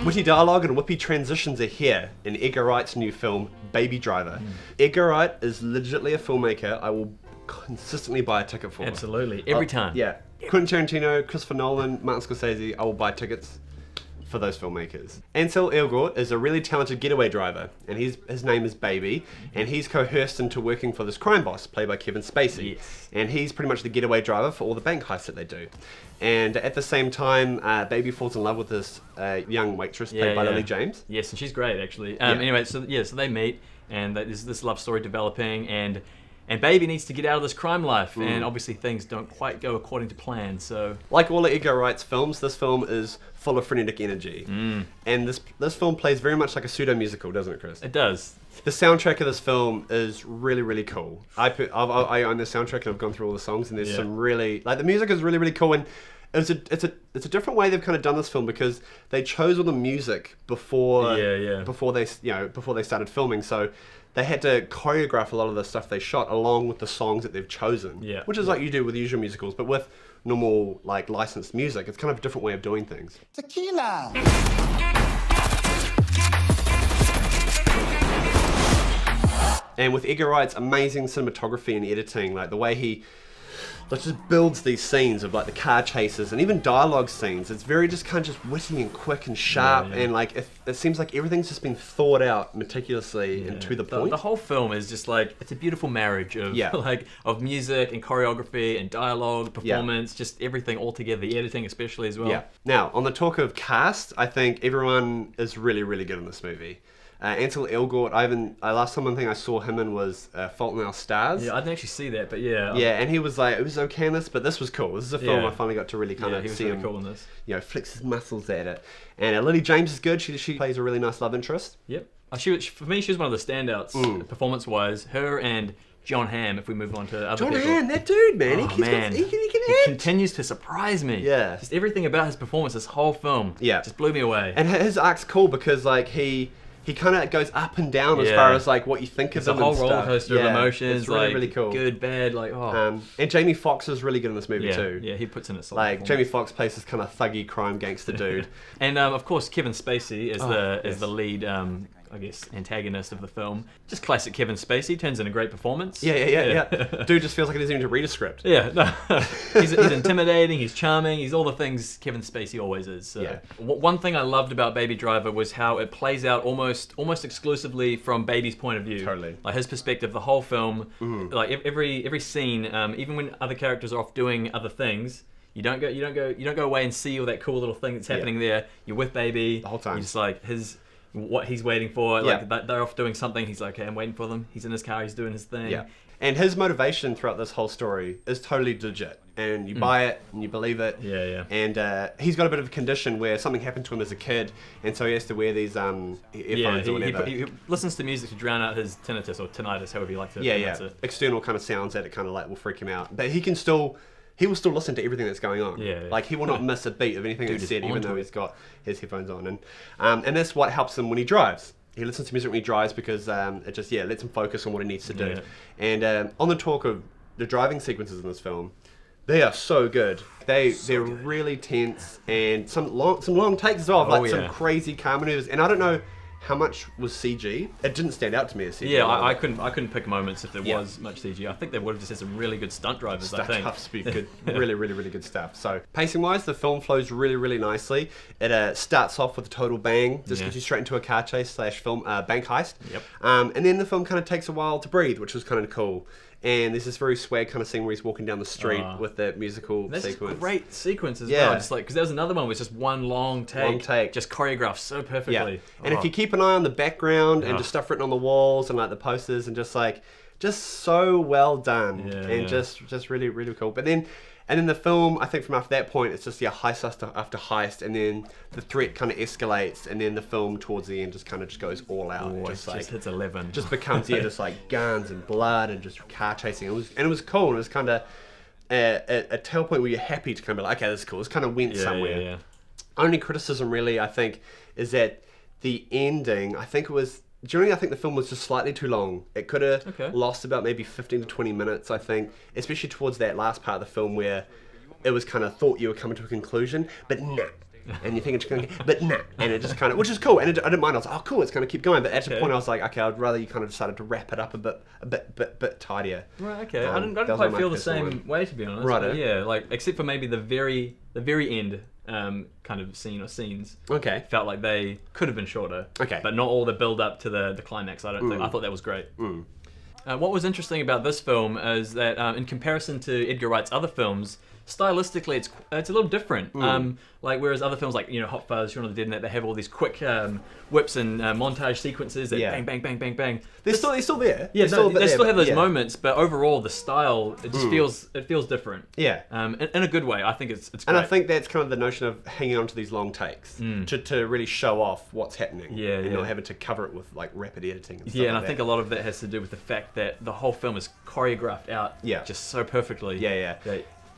Witty dialogue and whippy transitions are here in Edgar Wright's new film, Baby Driver. Edgar Wright is legitimately a filmmaker I will consistently buy a ticket for. Absolutely. Every time. Yeah. Quentin Tarantino, Christopher Nolan, Martin Scorsese, I will buy tickets for those filmmakers. Ansel Elgort is a really talented getaway driver, and his name is Baby, and he's coerced into working for this crime boss, played by Kevin Spacey. Yes. And he's pretty much the getaway driver for all the bank heists that they do. And at the same time, Baby falls in love with this young waitress played by Lily James. Yes, and she's great, actually. Anyway, so they meet, and there's this love story developing, and Baby needs to get out of this crime life, and obviously things don't quite go according to plan, so... Like all of Edgar Wright's films, this film is full of frenetic energy. And this film plays very much like a pseudo-musical, doesn't it, Chris? It does. The soundtrack of this film is really, really cool. I own the soundtrack and I've gone through all the songs, and there's some really... Like, the music is really, really cool, and it's a different way they've kind of done this film, because they chose all the music before they started filming, so they had to choreograph a lot of the stuff they shot along with the songs that they've chosen. Yeah. Which is like you do with usual musicals, but with normal like licensed music, it's kind of a different way of doing things. Tequila. And with Edgar Wright's amazing cinematography and editing, like the way he just builds these scenes of like the car chases and even dialogue scenes, it's very just kind of just witty and quick and sharp, and like it seems like everything's just been thought out meticulously and to the point. The whole film is just like, it's a beautiful marriage of of music and choreography and dialogue, performance, just everything all together, the editing especially as well. Yeah. Now, on the talk of cast, I think everyone is really, really good in this movie. Ansel Elgort, last time I saw him in was Fault in Our Stars. Yeah, I didn't actually see that, but yeah. Yeah, and he was like, it was okay in this, but this was cool. This is a film I finally got to really kind of he was see really him, cool in this. Flex his muscles at it. And Lily James is good. She plays a really nice love interest. Yep. For me, she was one of the standouts, performance-wise. Her and John Hamm, if we move on to other people. John Hamm, that dude, man. He continues to surprise me. Yeah. Just everything about his performance, this whole film, just blew me away. And his arc's cool because like he kind of goes up and down as far as like what you think of him. It's a whole roller coaster of emotions. It's really, like, really cool. Good, bad, like and Jamie Foxx is really good in this movie too. Yeah, he puts in a solid like Jamie Foxx plays this kind of thuggy crime gangster dude. And of course Kevin Spacey is the lead I guess antagonist of the film. Just classic Kevin Spacey, turns in a great performance. Yeah. Dude just feels like he doesn't even need to read a script. Yeah, no. he's intimidating, he's charming, he's all the things Kevin Spacey always is. So. One thing I loved about Baby Driver was how it plays out almost exclusively from Baby's point of view. Totally. Like his perspective, the whole film, like every scene, even when other characters are off doing other things, you don't go away and see all that cool little thing that's happening there. You're with Baby the whole time. You're just like what he's waiting for, like they're off doing something, he's like, okay, I'm waiting for them, he's in his car, he's doing his thing. Yeah. And his motivation throughout this whole story is totally legit, and you buy it and you believe it. And he's got a bit of a condition where something happened to him as a kid, and so he has to wear these earphones or whatever. He listens to music to drown out his tinnitus or tinnitus, however you like to pronounce it. External kind of sounds that it kind of like will freak him out, but he will still listen to everything that's going on. Like he will not miss a beat of anything that's said, even though he's got his headphones on. And that's what helps him when he drives. He listens to music when he drives because it just lets him focus on what he needs to do. And on the talk of the driving sequences in this film, they are so good. They're really tense, and some long takes as well, some crazy car maneuvers. And I don't know how much was CG. It didn't stand out to me as CG. Yeah, I couldn't pick moments if there was much CG. I think they would have just had some really good stunt drivers. Stuff good, really, really, really good stuff. So pacing wise, the film flows really, really nicely. It starts off with a total bang, just gets you straight into a car chase / film bank heist. And then the film kind of takes a while to breathe, which was kind of cool. And there's this very swag kind of scene where he's walking down the street with that musical sequence. A great sequence as well. Just like, because there was another one where it's just one long take, just choreographed so perfectly. And if you keep an eye on the background and just stuff written on the walls and like the posters and just so well done and just really, really cool. But then And then the film, I think from after that point, it's just heist after heist, and then the threat kind of escalates, and then the film towards the end just kind of just goes all out. Oh, just hits 11. Just becomes just like guns and blood and just car chasing. It was cool. And it was kind of a tail point where you're happy to kind of be like, okay, this is cool. This kind of went somewhere. Yeah. Only criticism really, I think, is that the ending. Generally, I think the film was just slightly too long. It could have lost about maybe 15 to 20 minutes, I think, especially towards that last part of the film where it was kind of thought you were coming to a conclusion. But no, and you think it's going to get, but nah, and it just kind of, which is cool, and I didn't mind. I was like, oh cool, it's going to keep going. But at the point, I was like, okay, I'd rather you kind of decided to wrap it up a bit tidier. Right. Okay. I didn't quite feel the same way, to be honest. Right. Yeah. Like except for maybe the very end. Kind of scene or scenes. Okay. Felt like they could have been shorter. Okay. But not all the build up to the climax. I thought that was great. What was interesting about this film is that in comparison to Edgar Wright's other films, stylistically it's a little different. Like whereas other films like Hot Fuzz, Shaun of the Dead, and that they have all these quick whips and montage sequences that bang bang bang bang bang. They're still there. Yeah, they still have those moments, but overall the style it just feels different. Yeah. In a good way. I think it's great. And I think that's kind of the notion of hanging on to these long takes to really show off what's happening. Yeah. And not having to cover it with like rapid editing and stuff and like I think a lot of that has to do with the fact that the whole film is choreographed out just so perfectly.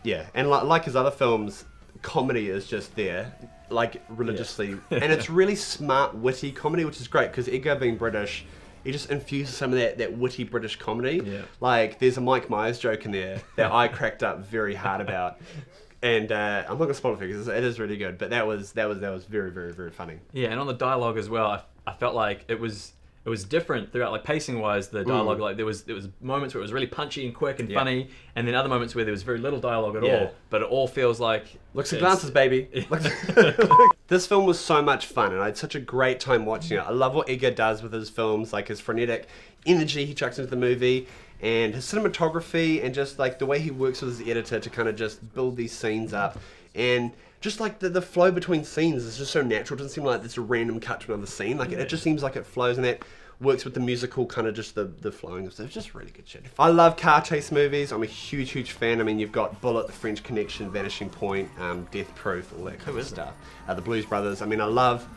Yeah, and like his other films, comedy is just there, like religiously, and it's really smart, witty comedy, which is great because Edgar being British, he just infuses some of that witty British comedy. Yeah. Like there's a Mike Myers joke in there that I cracked up very hard about, and I'm not gonna spoil it because it is really good. But that was very very very funny. Yeah, and on the dialogue as well, I felt like it was different throughout, like pacing wise. The dialogue, like there was moments where it was really punchy and quick and funny, and then other moments where there was very little dialogue at all. But it all feels like looks and glances, baby. This film was so much fun, and I had such a great time watching it. I love what Edgar does with his films, like his frenetic energy he chucks into the movie, and his cinematography, and just like the way he works with his editor to kind of just build these scenes up, and just like the flow between scenes is just so natural. It doesn't seem like it's a random cut to another scene. Like it just seems like it flows, and that works with the musical kind of just the flowing of stuff. It's just really good shit. I love car chase movies. I'm a huge fan. I mean, you've got Bullet, The French Connection, Vanishing Point, Death Proof, all that kind of stuff. The Blues Brothers. I mean, I love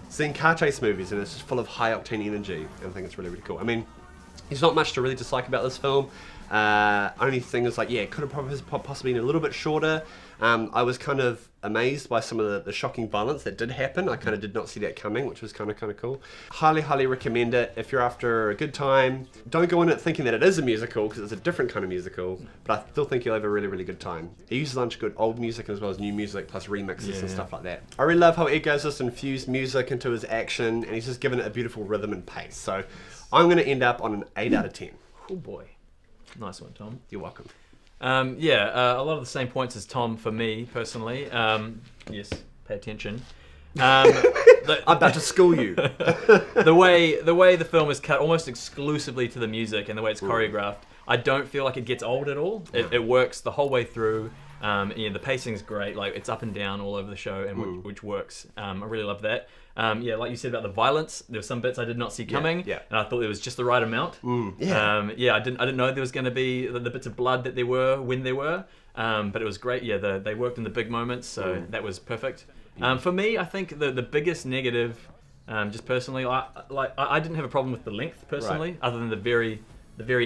seeing car chase movies, and it's just full of high octane energy. And I think it's really cool. I mean, there's not much to really dislike about this film. Only thing is like, it could have possibly been a little bit shorter. I was kind of amazed by some of the shocking violence that did happen. I kind of did not see that coming, which was kind of cool. Highly recommend it if you're after a good time. Don't go in it thinking that it is a musical, because it's a different kind of musical, but I still think you'll have a really good time. He uses a bunch of good old music as well as new music, plus remixes and stuff like that. I really love how Edgar's just infused music into his action, and he's just given it a beautiful rhythm and pace. So I'm going to end up on an 8 out of 10. Oh boy. Nice one, Tom. You're welcome. A lot of the same points as Tom for me personally. Yes, pay attention. I'm about to school you. The way the film is cut almost exclusively to the music and the way it's choreographed, I don't feel like it gets old at all. It works the whole way through. The pacing's great. Like it's up and down all over the show, and which works. I really love that. Like you said about the violence, there were some bits I did not see coming, and I thought it was just the right amount. I didn't know there was going to be the bits of blood that there were when there were, but it was great. They worked in the big moments, so that was perfect. For me, I think the biggest negative, just personally, I didn't have a problem with the length personally, other than the very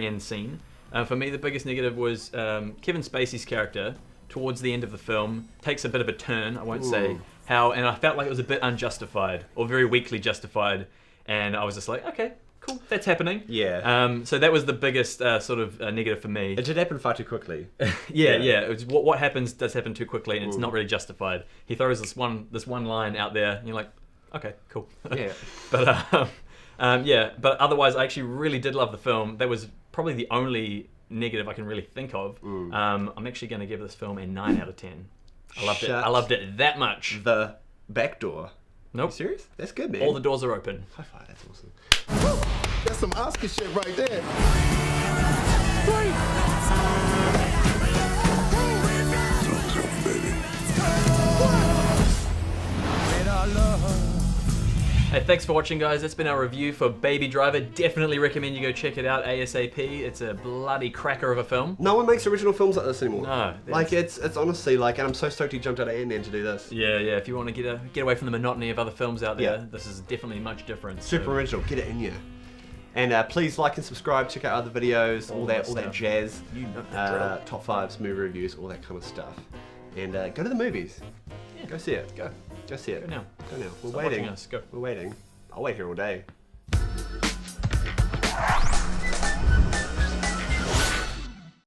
end scene. For me, the biggest negative was Kevin Spacey's character. Towards the end of the film, takes a bit of a turn. I won't say how, and I felt like it was a bit unjustified or very weakly justified, and I was just like, okay, cool, that's happening. So that was the biggest negative for me. It did happen far too quickly. It was, what happens does happen too quickly, and it's not really justified. He throws this one line out there, and you're like, okay, cool. But otherwise, I actually really did love the film. That was probably the only negative I can really think of. I'm actually going to give this film a 9 out of 10. I loved it that much. The back door. Nope. You serious? That's good, man. All the doors are open. High five. That's awesome. Woo! That's some Oscar shit right there. Hey, thanks for watching, guys. That's been our review for Baby Driver. Definitely recommend you go check it out ASAP. It's a bloody cracker of a film. No one makes original films like this anymore. No. Like, it's honestly, like, and I'm so stoked he jumped out of Ant-Man to do this. Yeah. If you want to get away from the monotony of other films out there, this is definitely much different. Super original. Get it in you. And please like and subscribe. Check out other videos, all that jazz. You know top 5s, movie reviews, all that kind of stuff. And go to the movies. Yeah. Go see it. Go see it. Go now. We're Stop waiting. watching us. Go. We're waiting. I'll wait here all day.